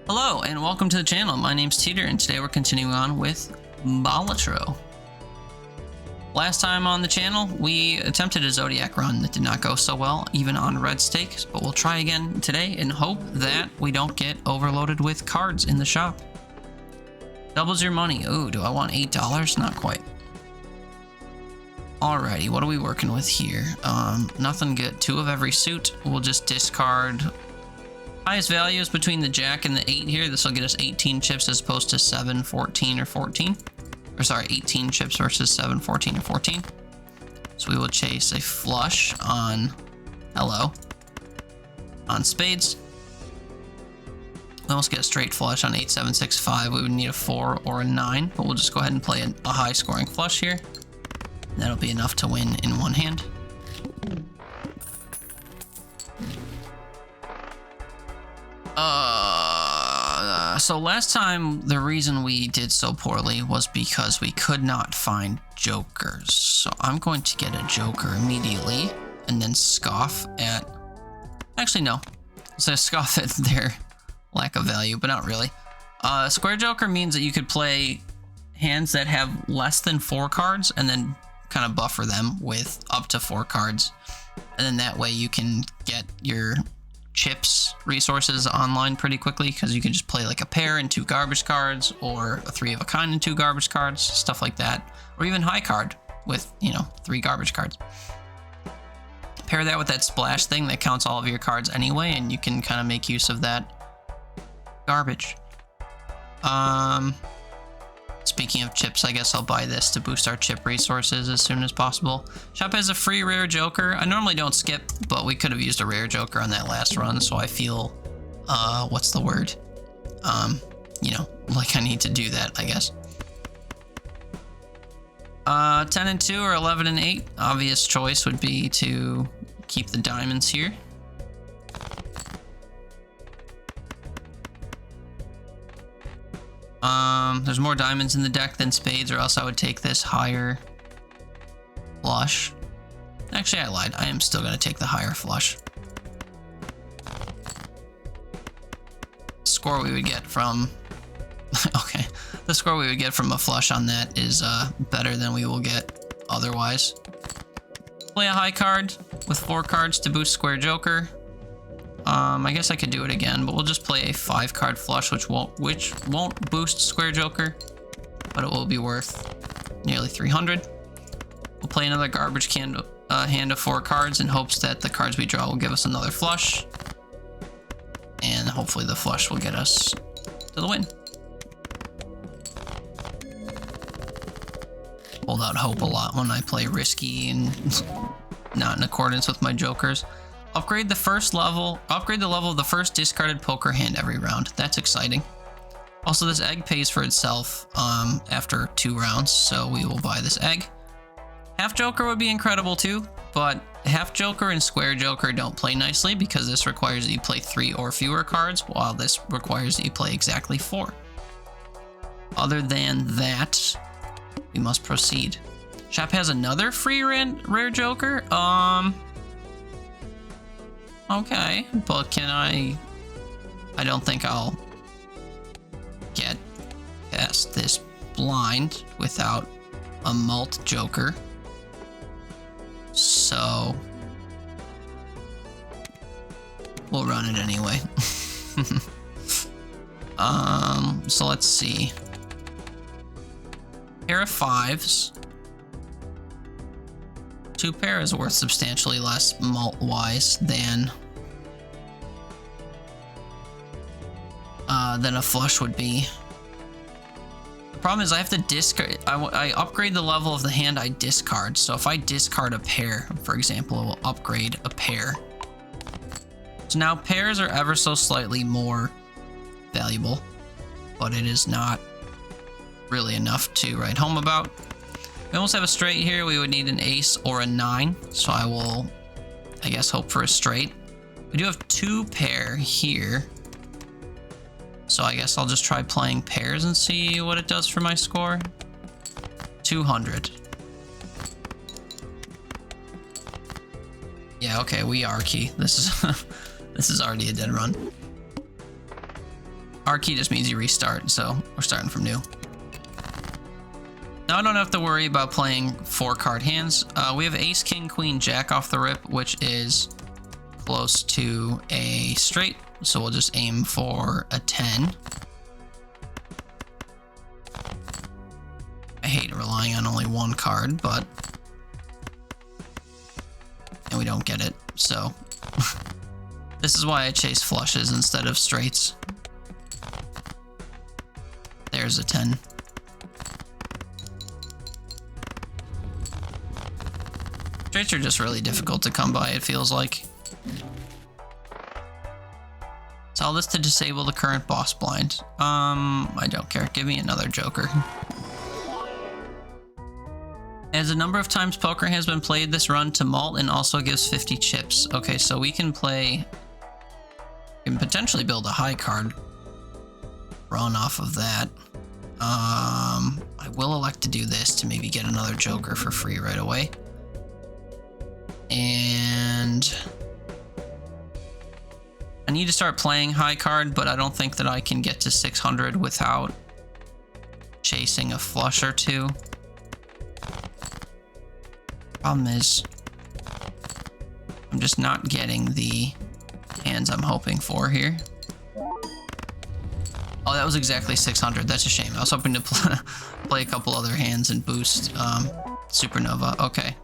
Hello and welcome to the channel. My name's Teeter and today we're continuing on with Balatro. Last time on the channel we attempted a Zodiac run that did not go so well even on red stakes, but we'll try again today and hope that we don't get overloaded with cards in the shop. Doubles your money. Ooh, do I want $8? Not quite. Alrighty, what are we working with here? Nothing good. 2 of every suit. We'll just discard. Highest value is between the jack and the 8 here. This will get us 18 chips as opposed to 7, 14, or 14. Or sorry, 18 chips versus 7, 14, or 14. So we will chase a flush on hello. On spades. We almost get a straight flush on 8, 7, 6, 5. We would need a 4 or a 9, but we'll just go ahead and play a high scoring flush here. That'll be enough to win in one hand. So last time the reason we did so poorly was because we could not find jokers. So I'm going to get a joker immediately and then scoff at, actually no, so scoff at their lack of value, but not really. Square joker means that you could play hands that have less than 4 cards and then kind of buffer them with up to 4 cards. And then that way you can get your chips resources online pretty quickly because you can just play like a pair and 2 garbage cards, or a 3 of a kind and 2 garbage cards, stuff like that, or even high card with 3 garbage cards. Pair that with that splash thing that counts all of your cards anyway, and you can kind of make use of that garbage. Speaking of chips, I guess I'll buy this to boost our chip resources as soon as possible. Shop has a free rare joker. I normally don't skip, but we could have used a rare joker on that last run, so I feel, what's the word? Like I need to do that, I guess. 10 and 2 or 11 and 8. Obvious choice would be to keep the diamonds here. There's more diamonds in the deck than spades, or else I would take this higher flush. Actually, I lied. I am still going to take the higher flush. Score we would get from... okay. The score we would get from a flush on that is better than we will get otherwise. Play a high card with 4 cards to boost square joker. I guess I could do it again, but we'll just play a 5 card flush, which won't boost square joker, but it will be worth nearly 300. We'll play another garbage hand of 4 cards in hopes that the cards we draw will give us another flush, and hopefully the flush will get us to the win. Hold out hope a lot when I play risky and not in accordance with my jokers. Upgrade the level of the first discarded poker hand every round. That's exciting. Also, this egg pays for itself after 2 rounds, so we will buy this egg. Half joker would be incredible too, but half joker and square joker don't play nicely because this requires that you play 3 or fewer cards, while this requires that you play exactly 4. Other than that, we must proceed. Shop has another free rare joker. Okay, but can I don't think I'll get past this blind without a mult joker. So we'll run it anyway. So let's see. Pair of 5s. 2 pair is worth substantially less mult-wise than a flush would be. The problem is I have to discard. I upgrade the level of the hand I discard. So if I discard a pair, for example, it will upgrade a pair. So now pairs are ever so slightly more valuable, but it is not really enough to write home about. We almost have a straight here. We would need an ace or a 9. So I will, I guess, hope for a straight. We do have 2 pair here. So I guess I'll just try playing pairs and see what it does for my score. 200. Yeah, okay, we are key. This is this is already a dead run. Our key just means you restart, so we're starting from new. Now I don't have to worry about playing 4-card hands. We have ace, king, queen, jack off the rip, which is close to a straight, so we'll just aim for a 10. I hate relying on only one card, but... and we don't get it, so... this is why I chase flushes instead of straights. There's a 10. Straights are just really difficult to come by, it feels like. Tell this to disable the current boss blind. I don't care. Give me another joker. As a number of times poker has been played this run to malt and also gives 50 chips. Okay, so we can play... we can potentially build a high card run off of that. I will elect to do this to maybe get another joker for free right away. And... I need to start playing high card, but I don't think that I can get to 600 without chasing a flush or two. Problem is, I'm just not getting the hands I'm hoping for here. Oh, that was exactly 600. That's a shame. I was hoping to play a couple other hands and boost Supernova. Okay.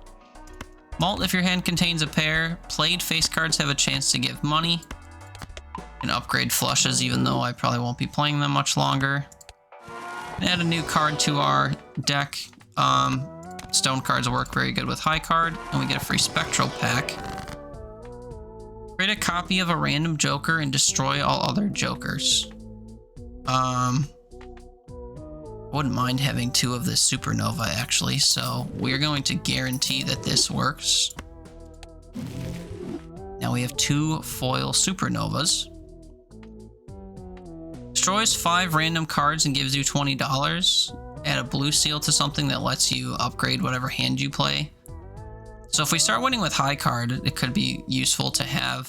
Malt, if your hand contains a pair. Played face cards have a chance to give money. And upgrade flushes, even though I probably won't be playing them much longer. Add a new card to our deck. Stone cards work very good with high card, and we get a free spectral pack. Create a copy of a random joker and destroy all other jokers. I wouldn't mind having 2 of this supernova actually, so we're going to guarantee that this works. Now we have 2 foil supernovas. Destroys 5 random cards and gives you $20. Add a blue seal to something that lets you upgrade whatever hand you play. So if we start winning with high card, it could be useful to have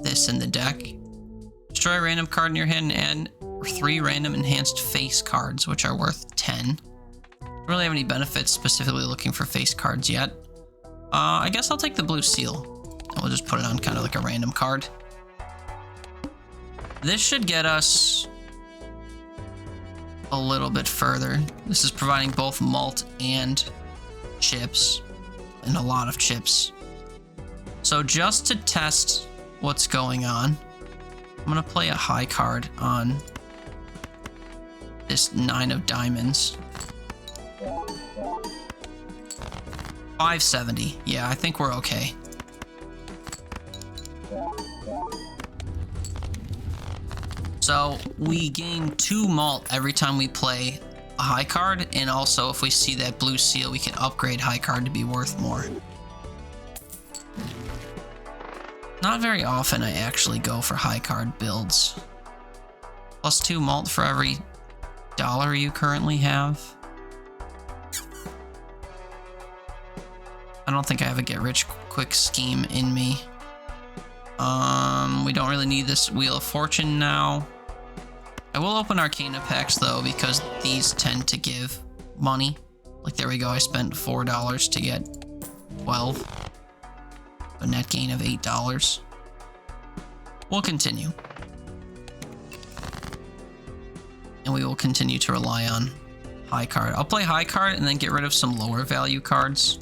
this in the deck. Destroy a random card in your hand and add 3 random enhanced face cards, which are worth 10. Don't really have any benefits specifically looking for face cards yet. I guess I'll take the blue seal. And we'll just put it on kind of like a random card. This should get us a little bit further. This is providing both malt and chips, and a lot of chips. So just to test what's going on, I'm gonna play a high card on this 9 of diamonds. 570. Yeah, I think we're okay. So we gain 2 malt every time we play a high card, and also if we see that blue seal, we can upgrade high card to be worth more. Not very often I actually go for high card builds. Plus 2 malt for every dollar you currently have. I don't think I have a get rich quick scheme in me. We don't really need this Wheel of Fortune now. I will open Arcana packs though, because these tend to give money. Like there we go, I spent $4 to get 12. A net gain of $8. We'll continue. And we will continue to rely on high card. I'll play high card and then get rid of some lower value cards.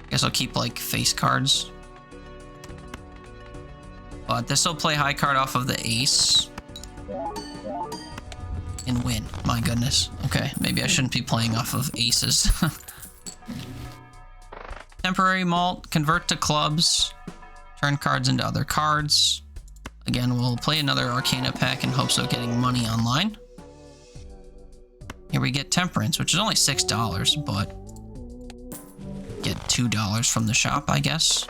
I guess I'll keep like face cards. But this will play high card off of the ace. And win. My goodness. Okay, maybe I shouldn't be playing off of aces. Temporary malt, convert to clubs, turn cards into other cards. Again, we'll play another Arcana pack in hopes of getting money online. Here we get Temperance, which is only $6, but get $2 from the shop, I guess.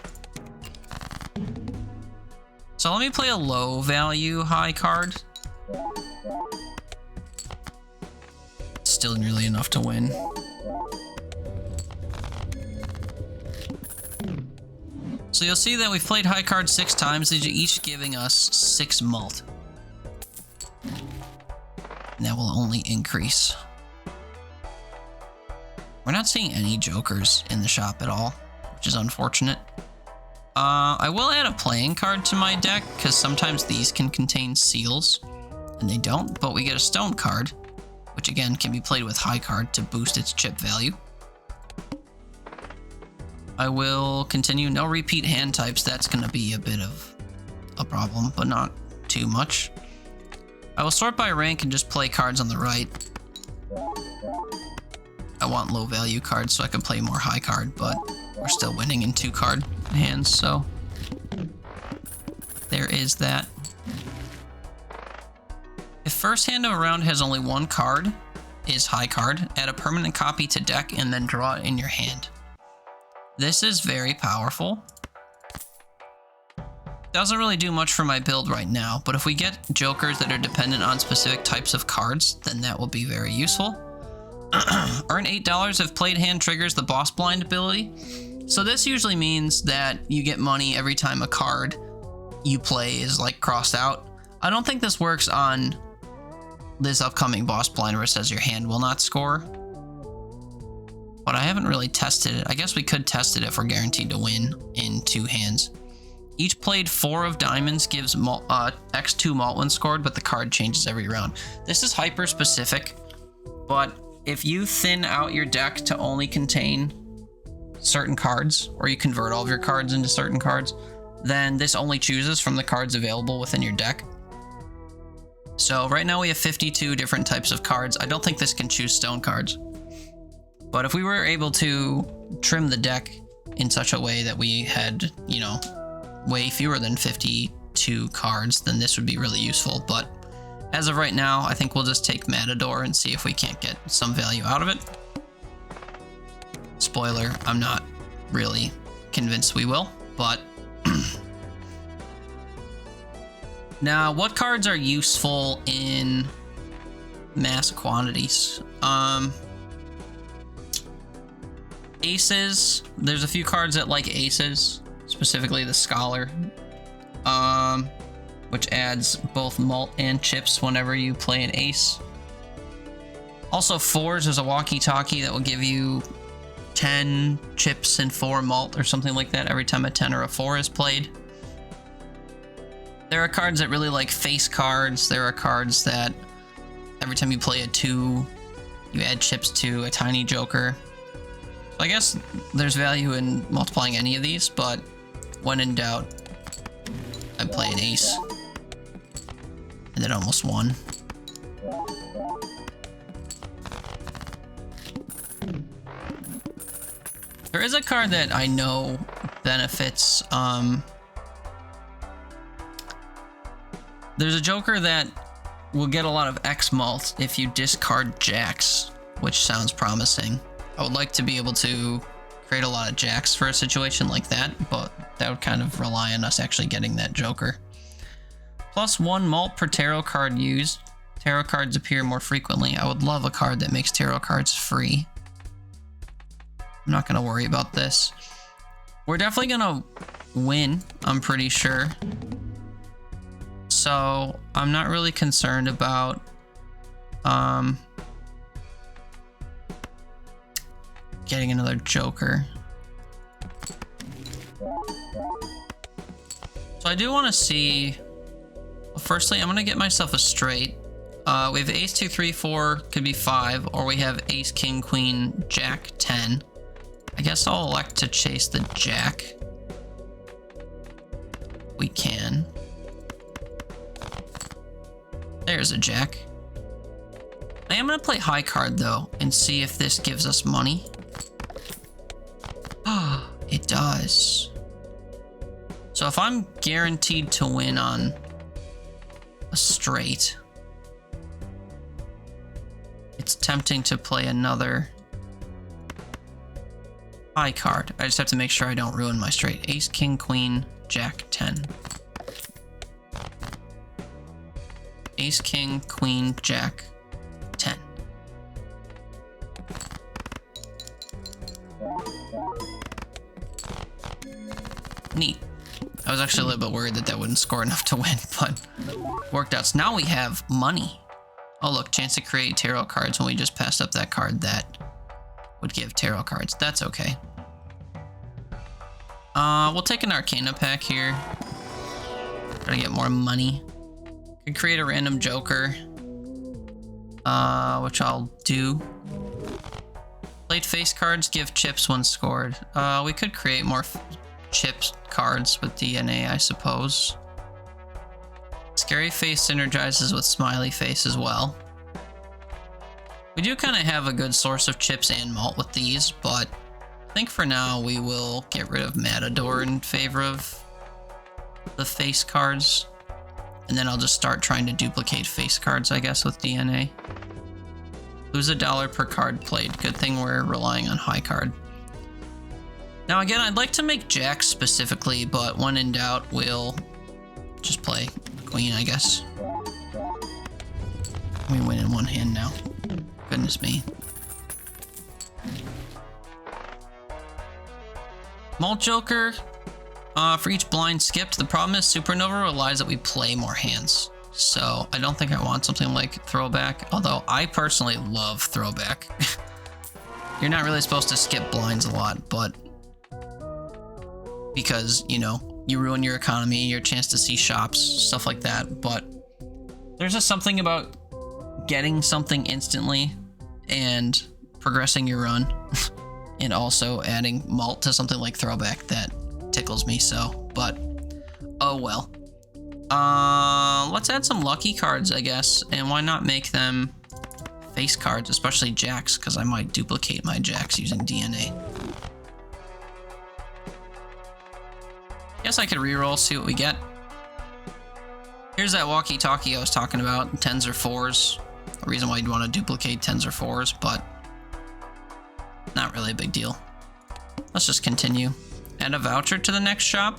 So let me play a low value high card. Still nearly enough to win. So you'll see that we've played high card 6 times, each giving us 6 malt. And that will only increase. We're not seeing any jokers in the shop at all, which is unfortunate. I will add a playing card to my deck, because sometimes these can contain seals, and they don't, but we get a stone card, which again can be played with high card to boost its chip value. I will continue. No repeat hand types. That's going to be a bit of a problem, but not too much. I will sort by rank and just play cards on the right. I want low value cards so I can play more high card, but we're still winning in 2 card hands, so there is that. If first hand of a round has only 1 card, is high card, add a permanent copy to deck and then draw it in your hand. This is very powerful. Doesn't really do much for my build right now, but if we get jokers that are dependent on specific types of cards, then that will be very useful. Earn $8 if played hand triggers the boss blind ability. So this usually means that you get money every time a card you play is like crossed out. I don't think this works on this upcoming boss blind where it says your hand will not score. But I haven't really tested it. I guess we could test it if we're guaranteed to win in 2 hands. Each played 4 of diamonds gives X2 malt when scored, but the card changes every round. This is hyper specific, but if you thin out your deck to only contain certain cards, or you convert all of your cards into certain cards, then this only chooses from the cards available within your deck. So right now we have 52 different types of cards. I don't think this can choose stone cards. But if we were able to trim the deck in such a way that we had, you know, way fewer than 52 cards, then this would be really useful. But as of right now, I think we'll just take Matador and see if we can't get some value out of it. Spoiler, I'm not really convinced we will, but... Now, what cards are useful in mass quantities? Aces. There's a few cards that like aces, specifically the Scholar. Which adds both malt and chips whenever you play an ace. Also 4s, there's a walkie-talkie that will give you 10 chips and 4 malt or something like that every time a 10 or a 4 is played. There are cards that really like face cards. There are cards that every time you play a 2, you add chips to a tiny joker. So I guess there's value in multiplying any of these, but when in doubt, I play an ace. And then almost won. There is a card that I know benefits. There's a joker that will get a lot of X malt if you discard jacks, which sounds promising. I would like to be able to create a lot of jacks for a situation like that, but that would kind of rely on us actually getting that joker. +1 malt per tarot card used. Tarot cards appear more frequently. I would love a card that makes tarot cards free. I'm not going to worry about this. We're definitely going to win, I'm pretty sure. So I'm not really concerned about getting another joker. So I do want to see... Well, firstly, I'm going to get myself a straight. We have ace 2, 3, 4, could be 5, or we have ace, king, queen, jack, 10. I guess I'll elect to chase the jack. We can. There's a jack. I am going to play high card, though, and see if this gives us money. Ah, it does. So if I'm guaranteed to win on a straight, it's tempting to play another high card. I just have to make sure I don't ruin my straight. Ace, king, queen, jack, 10. Ace, king, queen, jack, 10. Neat. I was actually a little bit worried that that wouldn't score enough to win, but worked out. So now we have money. Oh look, chance to create tarot cards when we just passed up that card that would give tarot cards. That's okay. We'll take an Arcana pack here. Try to get more money. Could create a random Joker. Which I'll do. Played face cards give chips when scored. We could create more chips cards with DNA, I suppose. Scary face synergizes with smiley face as well. We do kind of have a good source of chips and malt with these, but I think for now we will get rid of Matador in favor of the face cards. And then I'll just start trying to duplicate face cards, I guess, with DNA. Lose $1 per card played. Good thing we're relying on high card. Now again, I'd like to make jacks specifically, but when in doubt, we'll just play queen, I guess. We win in one hand now. Goodness me. Malt Joker. For each blind skipped, the problem is Supernova relies that we play more hands. So I don't think I want something like Throwback, although I personally love Throwback. You're not really supposed to skip blinds a lot, but because, you know, you ruin your economy, your chance to see shops, stuff like that. But there's just something about getting something instantly and progressing your run and also adding malt to something like Throwback that tickles me so, but oh well. Let's add some lucky cards, I guess, and why not make them face cards, especially jacks, because I might duplicate my jacks using DNA. Guess I could reroll, see what we get. Here's that walkie-talkie I was talking about, 10s or 4s. A reason why you'd want to duplicate 10s or 4s, but not really a big deal. Let's just continue. Add a voucher to the next shop?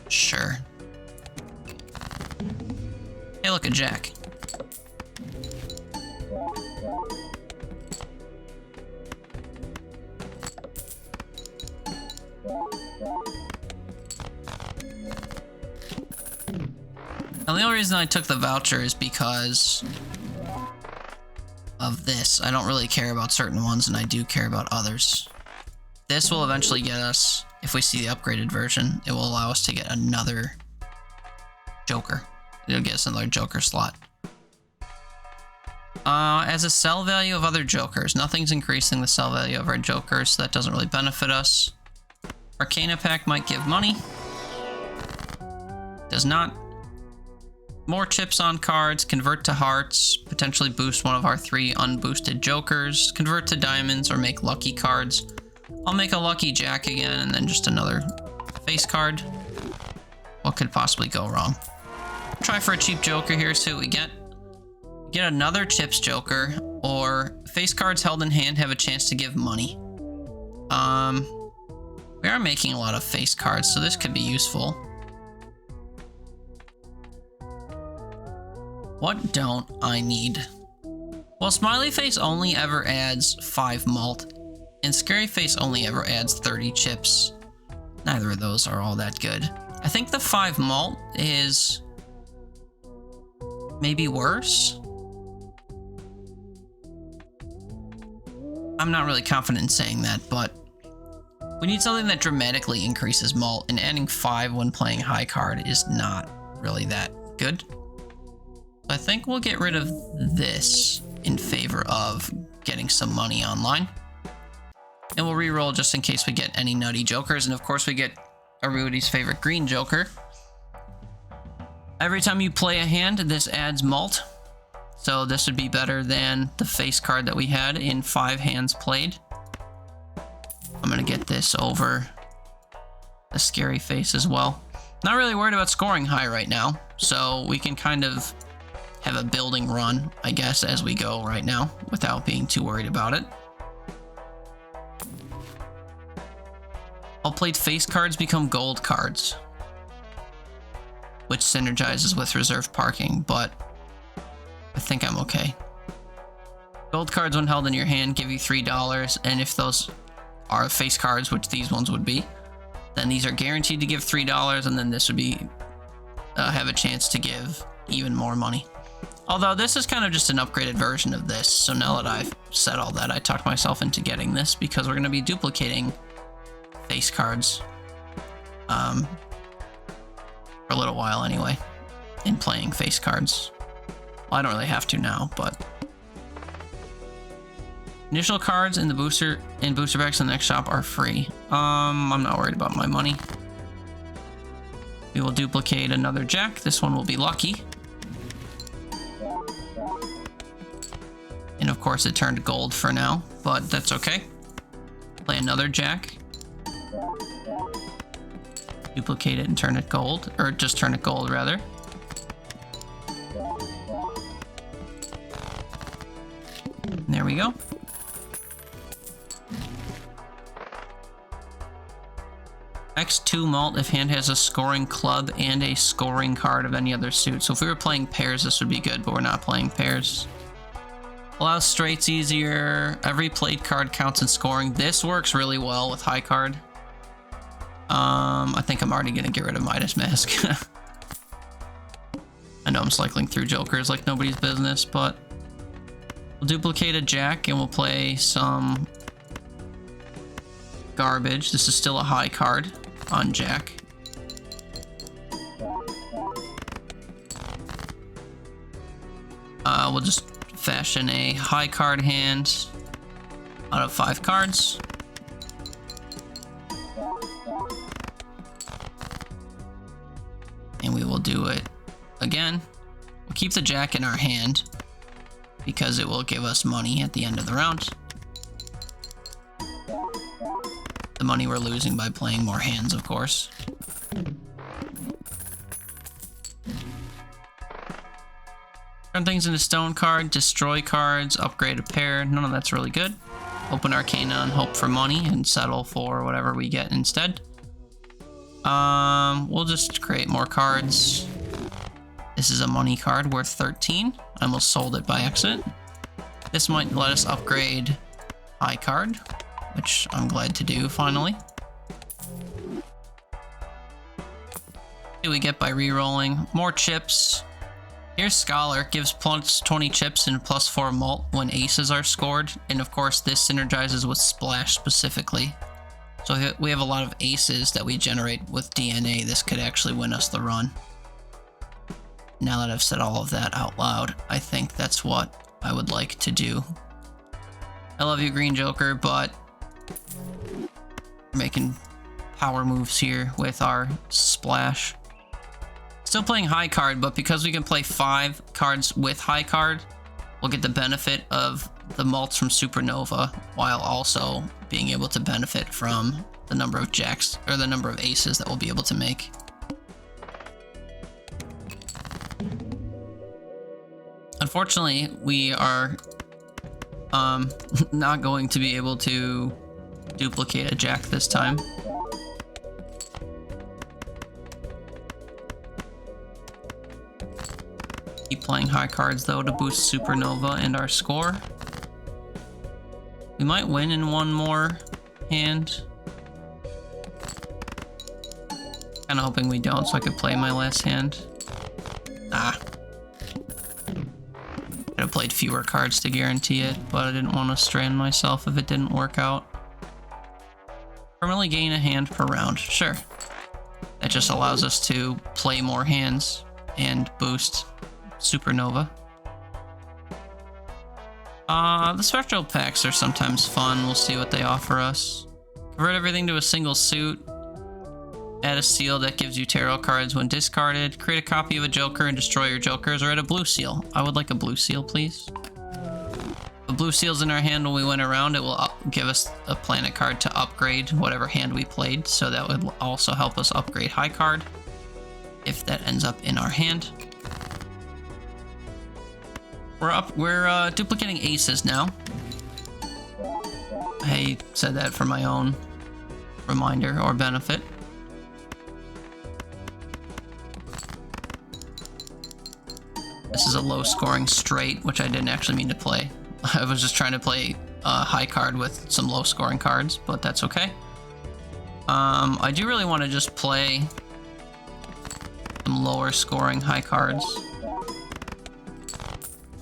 Sure. Hey, look, a jack. Now, the only reason I took the voucher is because of this. I don't really care about certain ones, and I do care about others. This will eventually get us, if we see the upgraded version, it will allow us to get another Joker. It'll get us another Joker slot. As a sell value of other Jokers, nothing's increasing the sell value of our Jokers, so that doesn't really benefit us. Arcana pack might give money. Does not. More chips on cards, convert to hearts, potentially boost one of our 3 unboosted Jokers, convert to diamonds, or make lucky cards. I'll make a lucky jack again, and then just another face card. What could possibly go wrong? Try for a cheap Joker here, see what we get. Get another chips Joker, or face cards held in hand have a chance to give money. We are making a lot of face cards, so this could be useful. What don't I need? Well, Smiley Face only ever adds 5 malt, and Scary Face only ever adds 30 chips. Neither of those are all that good. I think the 5 malt is maybe worse. I'm not really confident in saying that, but we need something that dramatically increases malt, and adding 5 when playing high card is not really that good. I think we'll get rid of this in favor of getting some money online. And we'll reroll just in case we get any nutty Jokers. And of course we get Arudi's favorite green Joker. Every time you play a hand, this adds malt. So this would be better than the face card that we had in 5 hands played. I'm going to get this over the Scary Face as well. Not really worried about scoring high right now. So we can kind of have a building run, I guess, as we go right now without being too worried about it. All played face cards become gold cards, which synergizes with reserved parking, but I think I'm okay. Gold cards, when held in your hand, give you $3, and if those are face cards, which these ones would be, then these are guaranteed to give $3, and then this would be have a chance to give even more money. Although this is kind of just an upgraded version of this, so now that I've said all that, I talked myself into getting this because we're going to be duplicating face cards for a little while anyway, and playing face cards. Well, I don't really have to now, but initial cards in the booster packs in the next shop are free. I'm not worried about my money. We will duplicate another Jack. This one will be lucky. And of course it turned gold for now, but that's okay. Play another Jack. Duplicate it and turn it gold, or just turn it gold rather. And there we go. X2 malt if hand has a scoring club and a scoring card of any other suit. So if we were playing pairs, this would be good, but we're not playing pairs. Allows straights easier. Every played card counts in scoring. This works really well with high card. I think I'm already gonna get rid of Midas Mask. I know I'm cycling through jokers like nobody's business, but we'll duplicate a Jack and we'll play some garbage. This is still a high card on Jack. We'll just fashion a high card hand out of 5 cards. And we will do it again. We'll keep the Jack in our hand because it will give us money at the end of the round. The money we're losing by playing more hands, of course. Turn things into stone card, destroy cards, upgrade a pair. None of that's really good. Open Arcana and hope for money and settle for whatever we get instead. We'll just create more cards. This is a money card worth 13. I almost sold it by accident. This might let us upgrade high card, which I'm glad to do finally. What do we get by re-rolling? More chips. Here's Scholar, gives plus 20 chips and plus 4 malt when aces are scored, and of course this synergizes with Splash specifically. So if we have a lot of aces that we generate with DNA, this could actually win us the run. Now that I've said all of that out loud, I think that's what I would like to do. I love you, Green Joker, but we're making power moves here with our Splash. Still playing high card, but because we can play 5 cards with high card, we'll get the benefit of the malts from Supernova while also being able to benefit from the number of jacks or the number of aces that we'll be able to make. Unfortunately, we are not going to be able to duplicate a Jack this time. Keep playing high cards though to boost Supernova and our score. We might win in one more hand. Kinda hoping we don't so I could play my last hand. Ah. Could have played fewer cards to guarantee it, but I didn't want to strand myself if it didn't work out. Permanently gain a hand per round. Sure. That just allows us to play more hands and boost Supernova. The Spectral packs are sometimes fun. We'll see what they offer us. Convert everything to a single suit. Add a seal that gives you tarot cards when discarded. Create a copy of a Joker and destroy your Jokers, or add a blue seal. I would like a blue seal, please. The blue seal's in our hand when we win a round. It will give us a planet card to upgrade whatever hand we played, so that would also help us upgrade high card if that ends up in our hand. We're duplicating aces now. I said that for my own reminder or benefit. This is a low scoring straight, which I didn't actually mean to play. I was just trying to play a high card with some low scoring cards, but that's okay. I do really want to just play some lower scoring high cards.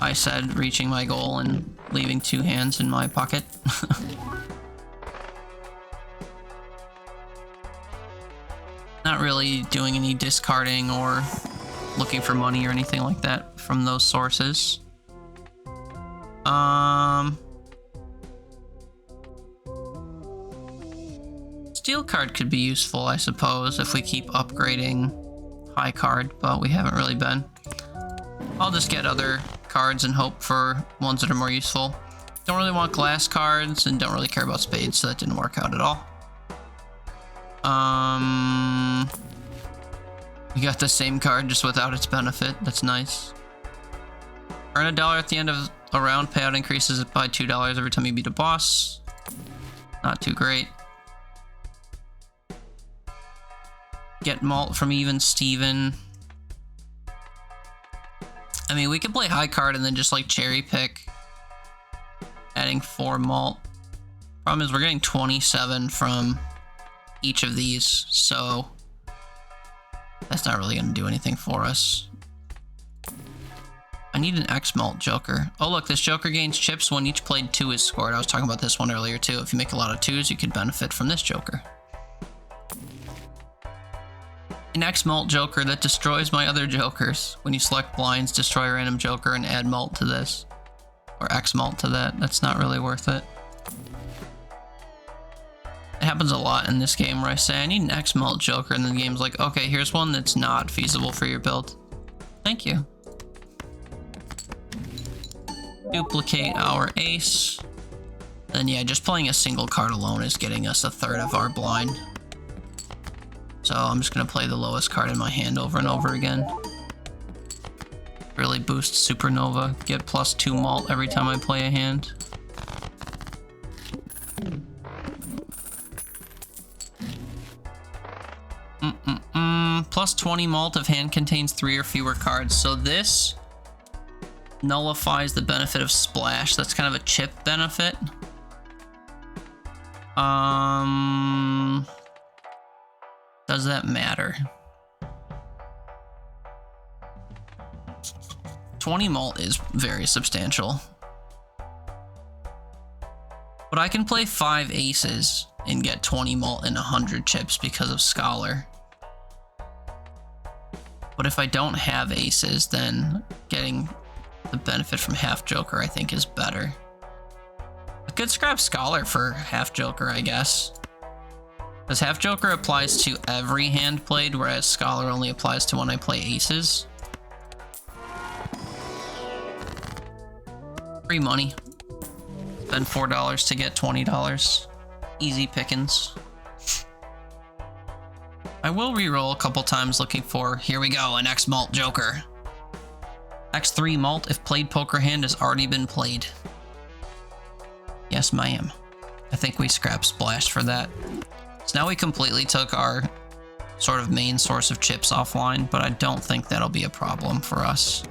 I said reaching my goal and leaving 2 hands in my pocket. Not really doing any discarding or looking for money or anything like that from those sources. Steel card could be useful, I suppose, if we keep upgrading high card, but we haven't really been. I'll just get other cards and hope for ones that are more useful. Don't really want glass cards and don't really care about spades, so that didn't work out at all. We got the same card just without its benefit. That's nice. Earn $1 at the end of a round. Payout increases by $2 every time you beat a boss. Not too great. Get malt from Even Steven. I mean, we could play high card and then just like cherry pick, adding 4 malt. Problem is we're getting 27 from each of these, so that's not really going to do anything for us. I need an X malt joker. Oh look, this joker gains chips when each played 2 is scored. I was talking about this one earlier too. If you make a lot of 2s, you could benefit from this joker. An X malt joker that destroys my other jokers. When you select blinds, destroy a random joker and add malt to this. Or X malt to that. That's not really worth it. It happens a lot in this game where I say I need an X malt joker and then the game's like, okay, here's one that's not feasible for your build. Thank you. Duplicate our ace. Then yeah, just playing a single card alone is getting us 1/3 of our blind. So I'm just going to play the lowest card in my hand over and over again. Really boost Supernova. Get +2 malt every time I play a hand. +20 malt if hand contains 3 or fewer cards. So this nullifies the benefit of splash. That's kind of a chip benefit. Does that matter? 20 malt is very substantial. But I can play 5 aces and get 20 malt and 100 chips because of Scholar. But if I don't have aces, then getting the benefit from half joker I think is better. I could scrap Scholar for half joker, I guess. Because half joker applies to every hand played, whereas Scholar only applies to when I play aces. Free money. Spend $4 to get $20. Easy pickings. I will reroll a couple times looking for, here we go, an X malt joker. X3 malt if played poker hand has already been played. Yes, ma'am. I think we scrap splash for that. So now we completely took our sort of main source of chips offline, but I don't think that'll be a problem for us.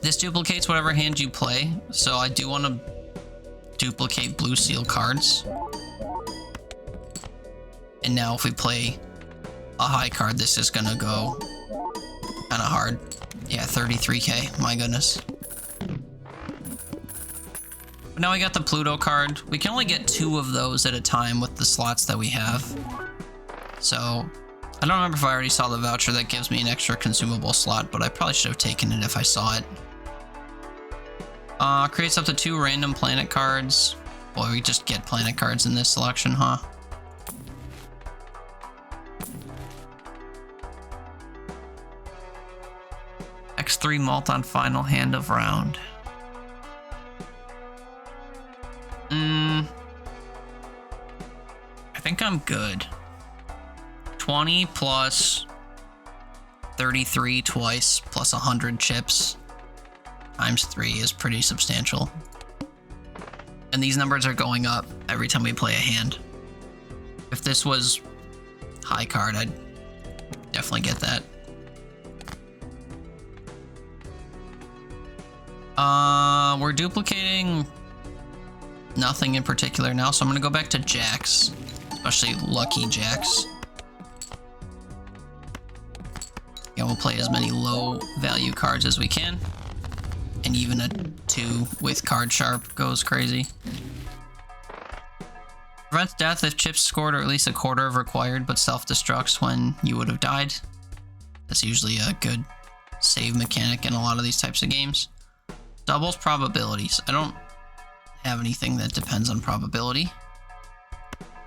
This duplicates whatever hand you play, so I do want to duplicate blue seal cards. And now if we play a high card, this is gonna go kind of hard. Yeah, 33k, my goodness. But now we got the Pluto card. We can only get 2 of those at a time with the slots that we have. So, I don't remember if I already saw the voucher that gives me an extra consumable slot, but I probably should have taken it if I saw it. Creates up to 2 random planet cards. Boy, we just get planet cards in this selection, huh? X3 malt on final hand of round. I think I'm good. 20 plus 33 twice plus 100 chips times 3 is pretty substantial. And these numbers are going up every time we play a hand. If this was high card, I'd definitely get that. We're duplicating nothing in particular now, so I'm gonna go back to jacks, especially lucky jacks. Yeah, we'll play as many low value cards as we can. And even a 2 with card sharp goes crazy. Prevents death if chips scored or at least a quarter of required, but self-destructs when you would have died. That's usually a good save mechanic in a lot of these types of games. Doubles probabilities. I don't have anything that depends on probability.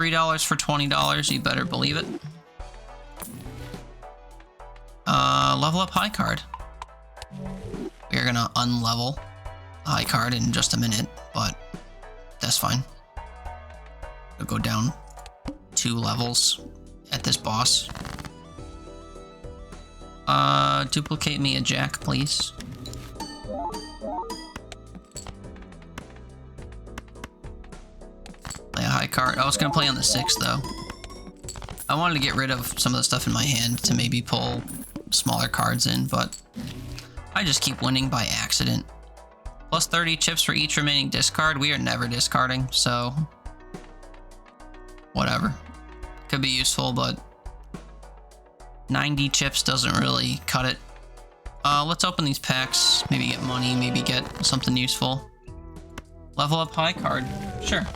$3 for $20, you better believe it. Level up high card. We are gonna unlevel high card in just a minute, but that's fine. We'll go down 2 levels at this boss. Duplicate me a jack, please. Play a high card. I was gonna play on the 6 though. I wanted to get rid of some of the stuff in my hand to maybe pull smaller cards in, but I just keep winning by accident. Plus 30 chips for each remaining discard. We are never discarding, so whatever. Could be useful, but 90 chips doesn't really cut it. Let's open these packs. Maybe get money, maybe get something useful. Level up high card. Sure.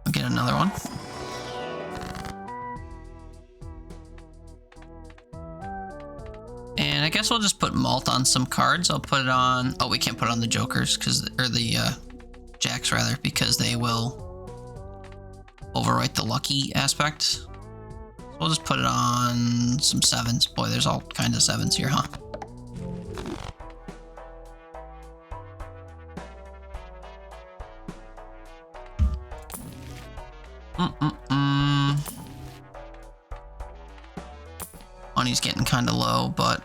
I'll get another one. And I guess we'll just put malt on some cards. I'll put it on... Oh, we can't put it on the jokers, or the jacks rather, because they will overwrite the lucky aspect. So we'll just put it on some 7s. Boy, there's all kinds of 7s here, huh? Money's getting kind of low, but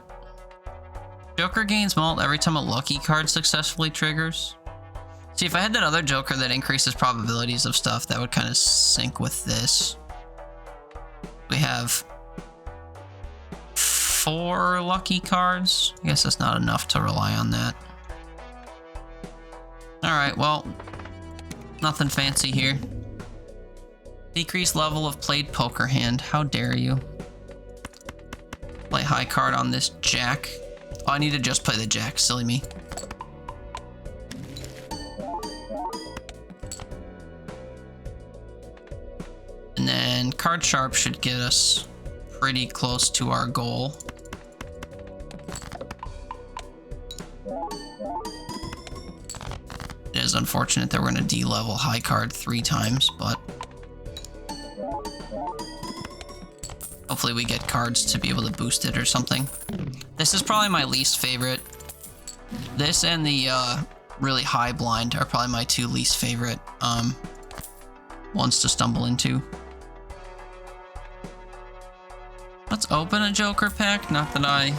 Joker gains malt every time a lucky card successfully triggers. See, if I had that other Joker that increases probabilities of stuff, that would kind of sync with this. We have 4 lucky cards. I guess that's not enough to rely on that. Alright, well, nothing fancy here. Decreased level of played poker hand. How dare you? Play high card on this jack. Oh, I need to just play the jack. Silly me. And then card sharp should get us pretty close to our goal. It is unfortunate that we're going to de-level high card 3 times, but hopefully we get cards to be able to boost it or something. This is probably my least favorite. This and the really high blind are probably my 2 least favorite ones to stumble into. Let's open a Joker pack. Not that I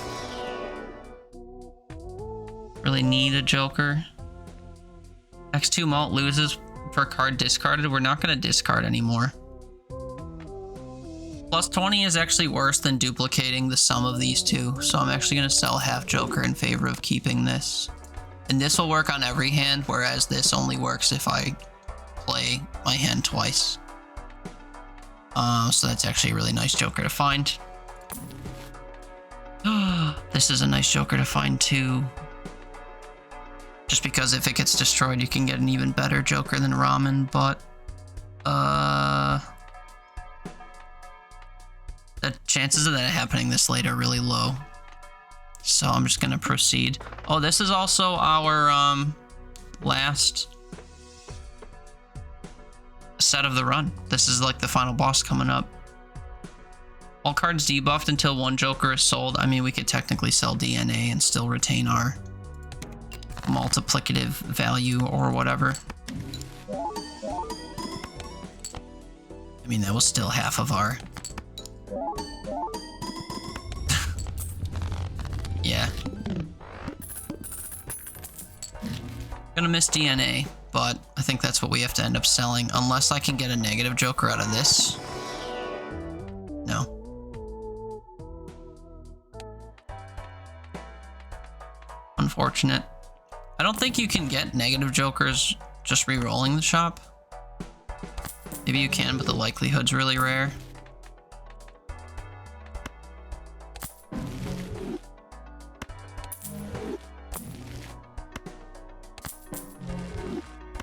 really need a Joker. X2 malt loses per card discarded. We're not going to discard anymore. Plus 20 is actually worse than duplicating the sum of these 2, so I'm actually going to sell half Joker in favor of keeping this. And this will work on every hand, whereas this only works if I play my hand twice. So that's actually a really nice Joker to find. This is a nice Joker to find too. Just because if it gets destroyed, you can get an even better Joker than Ramen, but the chances of that happening this late are really low. So I'm just gonna proceed. Oh, this is also our last set of the run. This is like the final boss coming up. All cards debuffed until 1 Joker is sold. I mean, we could technically sell DNA and still retain our multiplicative value or whatever. I mean, that was still half of our... Yeah. Gonna miss DNA, but I think that's what we have to end up selling, unless I can get a negative Joker out of this. No. unfortunate. I don't think you can get negative jokers just re-rolling the shop. Maybe you can, but the likelihood's really rare.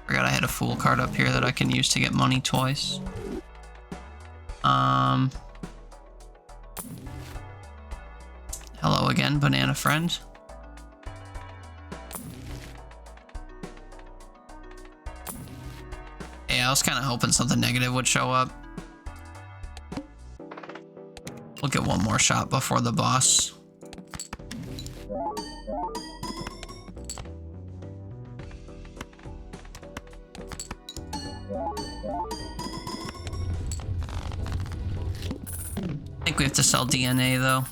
Forgot I had a fool card up here that I can use to get money twice. Hello again, banana friend. Yeah, I was kind of hoping something negative would show up. We'll get one more shot before the boss. I think we have to sell DNA though.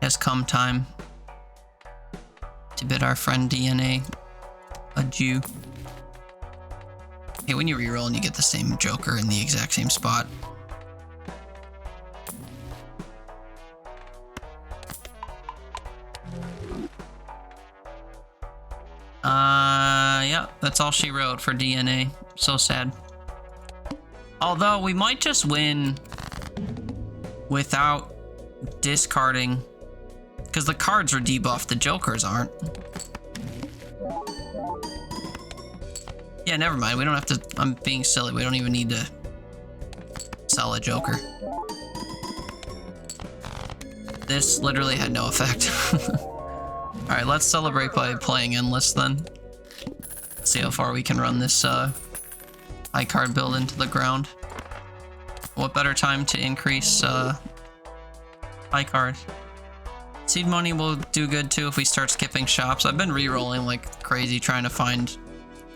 Has come time to bid our friend DNA adieu. Hey, when you reroll and you get the same joker in the exact same spot. Yeah, that's all she wrote for DNA. So sad. Although we might just win without discarding, because the cards are debuffed, the jokers aren't. Yeah, never mind. We don't have to. I'm being silly. We don't even need to sell a joker. This literally had no effect. Alright, let's celebrate by playing endless then. See how far we can run this high card build into the ground. What better time to increase high card? Seed money will do good too if we start skipping shops. I've been re-rolling like crazy trying to find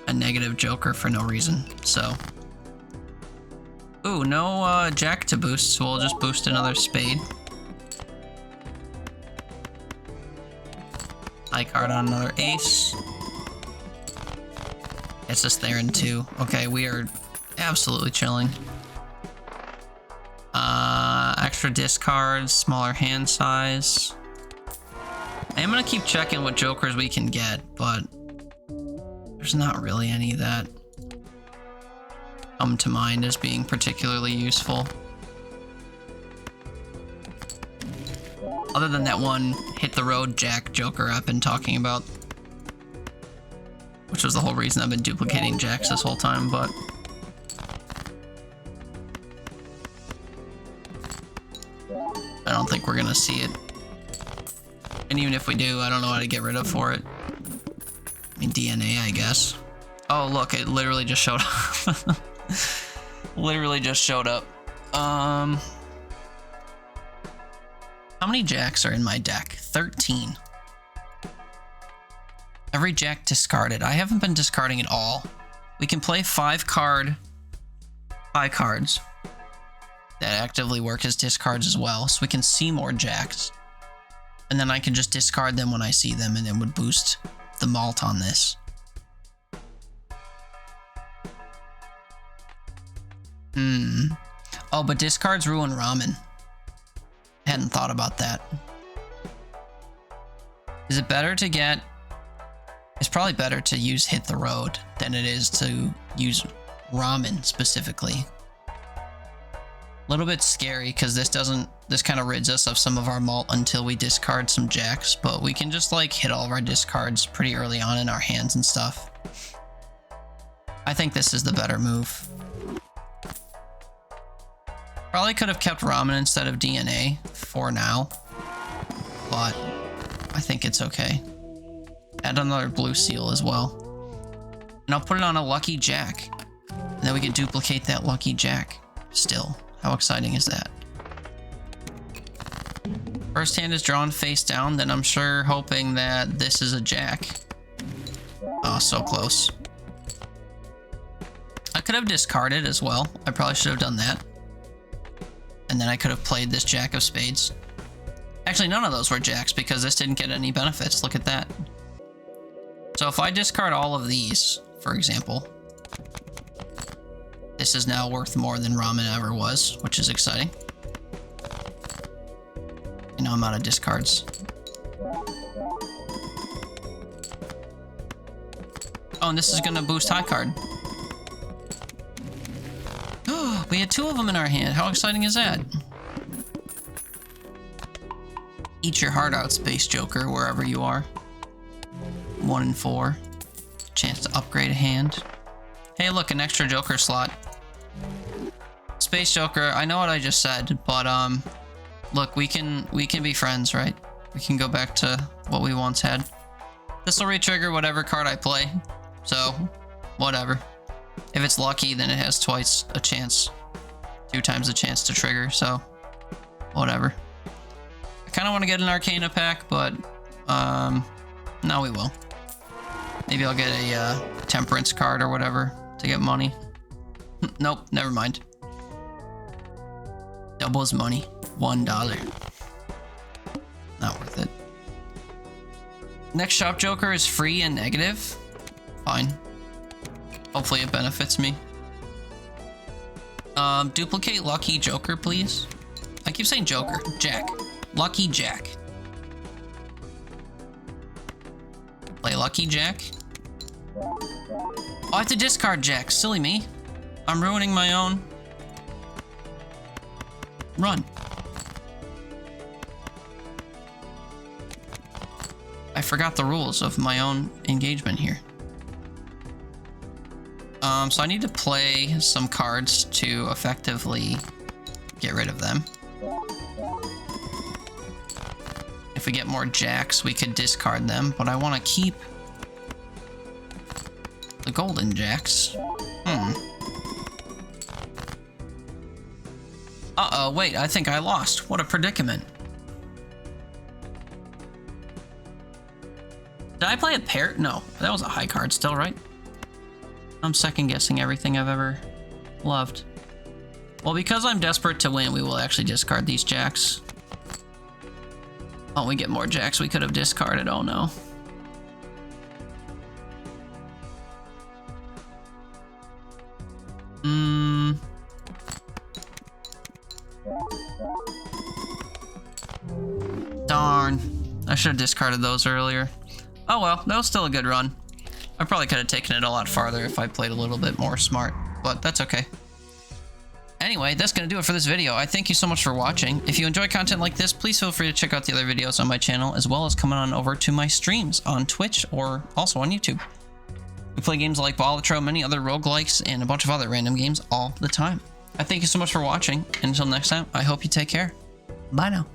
a negative joker for no reason, so. Ooh, no jack to boost, so we'll just boost another spade. High card on another ace. It's just there in two. Okay, we are absolutely chilling. Extra discards, smaller hand size. I am gonna keep checking what jokers we can get, but there's not really any that come to mind as being particularly useful. Other than that one hit the road jack joker I've been talking about. Which was the whole reason I've been duplicating jacks this whole time, but I don't think we're gonna see it. And even if we do, I don't know how to get rid of for it. I mean, DNA, I guess. Oh, look, it literally just showed up. Literally just showed up. How many jacks are in my deck? 13. Every jack discarded. I haven't been discarding at all. We can play 5 card high cards that actively work as discards as well, so we can see more jacks. And then I can just discard them when I see them, and it would boost the malt on this. Oh, but discards ruin ramen. I hadn't thought about that. Is it better to get... It's probably better to use hit the road than it is to use ramen specifically. A little bit scary because this kind of rids us of some of our malt until we discard some jacks, but we can just like hit all of our discards pretty early on in our hands and stuff. I think this is the better move. Probably could have kept ramen instead of DNA for now, but I think it's okay. Add another blue seal as well. And I'll put it on a lucky jack. And then we can duplicate that lucky jack still. How exciting is that? First hand is drawn face down, then I'm sure hoping that this is a jack. Oh, so close. I could have discarded as well. I probably should have done that. And then I could have played this jack of spades. Actually, none of those were jacks because this didn't get any benefits. Look at that. So if I discard all of these, for example, this is now worth more than ramen ever was, which is exciting. And now I'm out of discards. Oh, and this is gonna boost high card. Oh, we had 2 of them in our hand. How exciting is that? Eat your heart out, Space Joker, wherever you are. 1 in 4. Chance to upgrade a hand. Hey, look, an extra Joker slot. Space Joker, I know what I just said, but look, we can be friends, right? We can go back to what we once had. This will re-trigger whatever card I play, so whatever. If it's lucky, then it has twice a chance, 2 times the chance to trigger, so whatever. I kind of want to get an Arcana pack, but no, we will. Maybe I'll get a Temperance card or whatever to get money. Nope, never mind. Doubles money, $1. Not worth it. Next shop Joker is free and negative. Fine. Hopefully it benefits me. Duplicate Lucky Joker, please. I keep saying Joker. Jack. Lucky Jack. Play Lucky Jack. Oh, I have to discard Jack. Silly me. I'm ruining my own run. I forgot the rules of my own engagement here. So I need to play some cards to effectively get rid of them. If we get more jacks, we could discard them, but I want to keep the golden jacks. Uh-oh, wait, I think I lost. What a predicament. Did I play a pair? No, that was a high card still, right? I'm second guessing everything I've ever loved. Well, because I'm desperate to win, we will actually discard these jacks. Oh, we get more jacks we could have discarded. Oh no. Darn. I should have discarded those earlier. Oh well, that was still a good run. I probably could have taken it a lot farther if I played a little bit more smart, but that's okay. Anyway, that's going to do it for this video. I thank you so much for watching. If you enjoy content like this, please feel free to check out the other videos on my channel, as well as coming on over to my streams on Twitch or also on YouTube. We play games like Balatro, many other roguelikes, and a bunch of other random games all the time. I thank you so much for watching, and until next time, I hope you take care. Bye now.